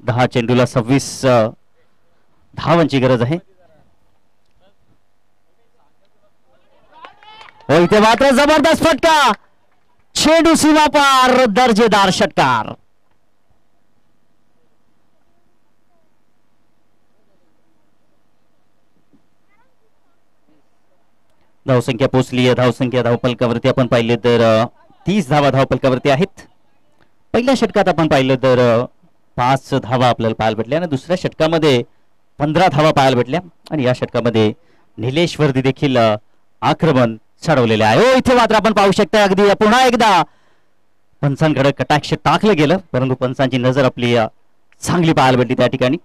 10 चेंडूला 26 धावांची गरज आहे. हो, इथे मात्र जबरदस्त फटका. चेंडू सीमा पार, दर्जेदार षटकार. धावसंख्या पोचली आहे. धावसंख्या धावफलकावरती आपण पाहिले तर 30 धावा धावफलकावरती आहेत. पहिल्या षटकात आपण पाहिलं तर 5 धावा आपल्याला पाहायला भेटल्या आणि दुसऱ्या षटकामध्ये 15 धावा पाहायला भेटल्या आणि या षटकामध्ये निलेश वर्दी देखील आक्रमण चढवलेले आहे. हो, इथे मात्र आपण पाहू शकता अगदी पुन्हा एकदा पंचांकडे कटाक्ष टाकलं गेलं, परंतु पंचांची नजर आपली चांगली पाहायला भेटली त्या ठिकाणी.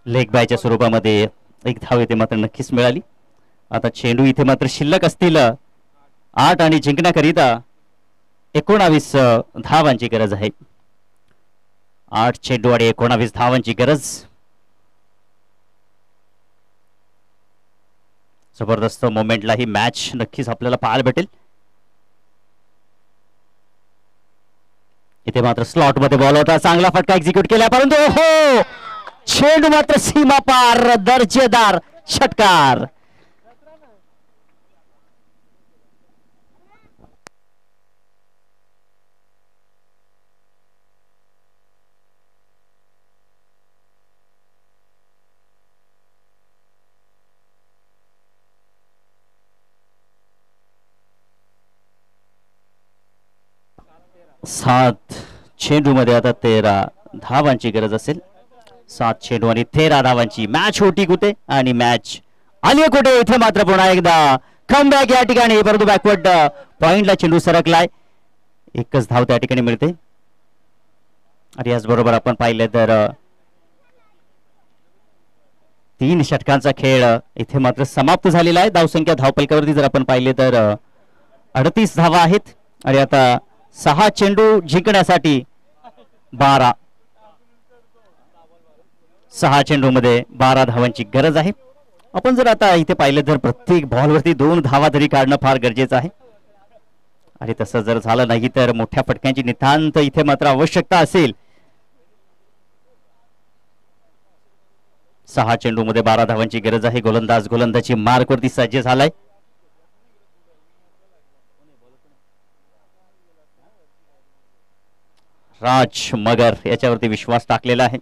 लेग बायच्या स्वरूपामध्ये एक धाव इथे मात्र नक्कीच मिळाली. आता चेंडू इथे मात्र शिल्लक असतील 8 आणि जिंकण्याकरिता 19 धावांची गरज आहे. 8 चेंडू आणि 19 धावांची गरज. जबरदस्त मोमेंटला ही मॅच नक्कीच आपल्याला पाहायला भेटेल. इथे मात्र स्लॉट मध्ये बॉल होता, चांगला फटका एक्झिक्यूट केला, परंतु हो, चेंडू मात्र सीमा पार, दर्जेदार षटकार. सात चेंडू मध्ये आता 13 धावांची गरज असेल. 7 चेंडू आणि 13 धावांची मॅच होती कुठे आणि मॅच आली कुठे. इथे मात्र पुन्हा एकदा कमबॅक या ठिकाणी, परंतु बॅकवर्ड पॉइंटला चेंडू सरकलाय. एकच धाव त्या ठिकाणी मिळते आणि याचबरोबर आपण पाहिलं तर 3 षटकांचा खेळ इथे मात्र समाप्त झालेला आहे. धावसंख्या धावफलकावरती जर आपण पाहिले तर 38 धावा आहेत आणि आता 6 चेंडू जिंकण्यासाठी 6 चेंडू मध्ये 12 धावांची गरज आहे. आपण जर आता इथे पाहिलं तर प्रत्येक बॉलवरती 2 धावा तरी काढणं फार गरजेचं आहे आणि तसं जर झालं नाही तर मोठ्या फटक्यांची नितांत इथे मात्र आवश्यकता असेल. 6 चेंडू मध्ये 12 धावांची गरज आहे. गोलंदाज गोलंदाजी मार्कवरती सज्ज झालाय. राज मगर याच्यावरती विश्वास टाकलेला आहे.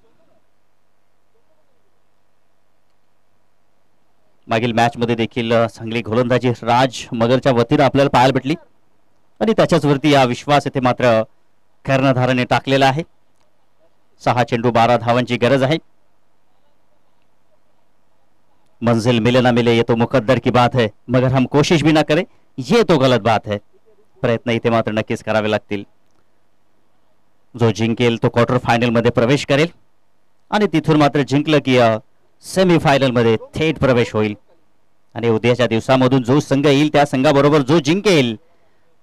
मागील मॅच मध्ये देखील चांगली गोलंदाजी राज मगरच्या वतीनं आपल्याला पाहायला भेटली आणि त्याच्याच वरती हा विश्वास इथे मात्र कर्णधाराने टाकलेला आहे. 6 चेंडू 12 धावांची गरज आहे. मंजिल मिले ना मिले ये तो मुकद्दर की बात है, मगर हम कोशिश भी ना करें ये तो गलत बात है. प्रयत्न इथे मात्र नक्कीच करावे लागतील. जो जिंकेल तो क्वार्टर फायनल मध्ये प्रवेश करेल आणि तिथून मात्र जिंकलं की सेमीफायनल मध्ये थेट प्रवेश होईल आणि उद्याच्या दिवसामधून जो संघ येईल त्या संघाबरोबर जो जिंकेल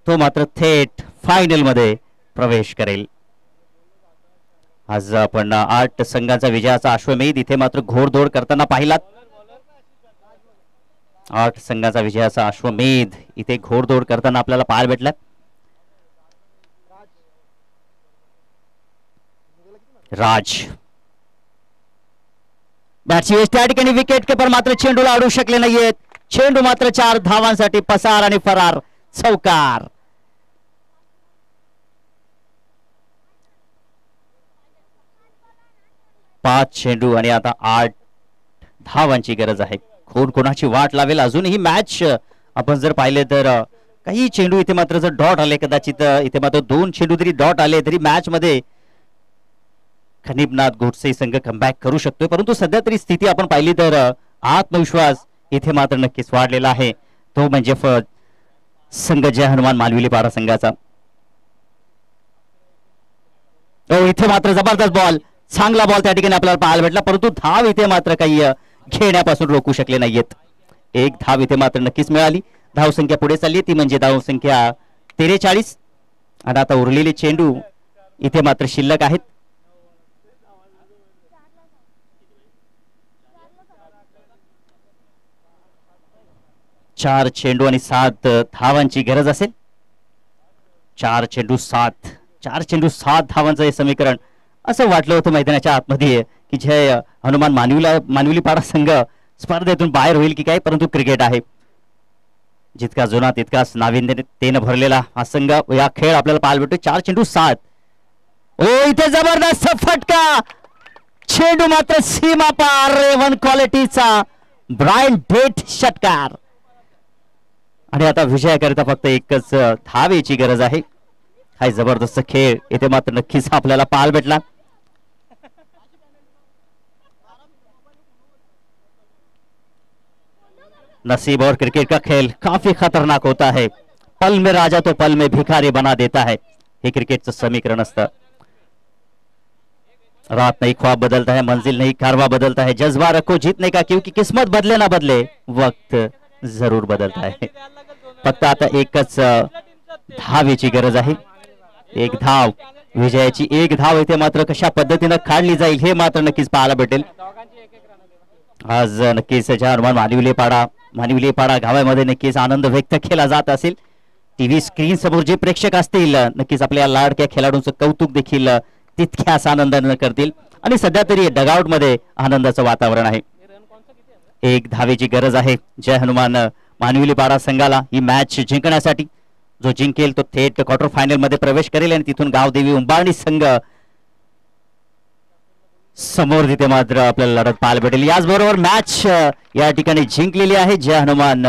तो मात्र थेट फायनल मध्ये प्रवेश करेल. आज आपण 8 संघांचा विजयाचा अश्वमेध इथे मात्र घोडदौड करताना पाहिलात. 8 संघांचा विजयाचा अश्वमेध इथे घोडदौड करताना आपल्याला पाहायला भेटला. राज बॅटची त्या ठिकाणी विकेट किपर मात्र चेंडूला अडवू शकले नाहीयेत. चेंडू मात्र 4 धावांसाठी पसार आणि फरार, चौकार. पाच चेंडू आणि आता 8 धावांची गरज आहे. कोण कोणाची वाट लावेल अजूनही मॅच आपण जर पाहिले तर काही चेंडू इथे मात्र जर डॉट आले, कदाचित इथे मात्र 2 चेंडू जरी डॉट आले तरी मॅच मध्ये खनिबनाथ गोडसे संघ कमबॅक करू शकतोय. परंतु सध्या तरी स्थिती आपण पाहिली तर आत्मविश्वास इथे मात्र नक्कीच वाढलेला आहे, तो म्हणजे संघ जय हनुमान मानविली पाडा संघाचा. इथे मात्र जबरदस्त बॉल, चांगला बॉल त्या ठिकाणी आपल्याला पाहायला भेटला, परंतु धाव इथे मात्र काही घेण्यापासून रोखू शकले नाहीयेत. एक धाव इथे मात्र नक्कीच मिळाली. धाव संख्या पुढे चालली, ती म्हणजे धाव संख्या 43. आणि आता उरलेले चेंडू इथे मात्र शिल्लक आहेत. 4 चेंडू आणि 7 धावांची गरज असेल. 4 चेंडू 7 धावांचं हे समीकरण असं वाटलं होतं मैदानाच्या आतमध्ये की जय हनुमान मानविली पाडा संघ स्पर्धेतून बाहेर होईल की काय, परंतु क्रिकेट आहे, जितका जुना तितकाच नाविन्यतेने भरलेला हा संघ, या खेळ आपल्याला पाहायला भेटतो. 4 चेंडू 7. इथे जबरदस्त फटका, चेंडू मात्र सीमा पार, रेवन क्वालिटीचा ब्रायन डेट षटकार. आणि आता विजयाकरिता फक्त एकच धावेची गरज आहे. हा जबरदस्त खेळ इथे मात्र नक्कीच आपल्याला पाहायला भेटला. नसीब और क्रिकेट का खेल काफी खतरनाक होता है. पल में राजा तो पल में भिखारी बना देता है, हे क्रिकेटचं समीकरण असतं. रात नहीं ख्वाब बदलता है, मंजिल नहीं कारवा बदलता है, जज्बा रखो जीतने का, क्योंकि किस्मत बदले ना बदले वक्त जरूर बदलता है. फक्त आता एकच धावेची गरज आहे. एक धाव, विजयाची एक धाव इथे मात्र कशा पद्धतीने काढली जाईल हे मात्र नक्कीच पाहायला भेटेल. आज नक्कीच हनुमान मानविली पाडा गावामध्ये नक्कीच आनंद व्यक्त केला जात असेल. टीव्ही स्क्रीन समोर जे प्रेक्षक असतील नक्कीच आपल्या लाडक्या खेळाडूंचं कौतुक देखील तितक्याच आनंदाने करतील. आणि सध्या तरी डगआउट मध्ये आनंदाचं वातावरण आहे. एक धावेची गरज आहे जय हनुमान मानविली पाडा संघाला ही मॅच जिंकण्यासाठी. जो जिंकेल तो थेट क्वार्टर फायनल मध्ये प्रवेश करेल आणि तिथून गावदेवी उंबारणी संघ समोर तिथे मात्र आपल्याला लढत पाहायला भेटेल. याचबरोबर मॅच या ठिकाणी जिंकलेली आहे जय हनुमान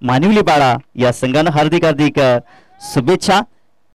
मानविली पाडा या संघानं. हार्दिक शुभेच्छा.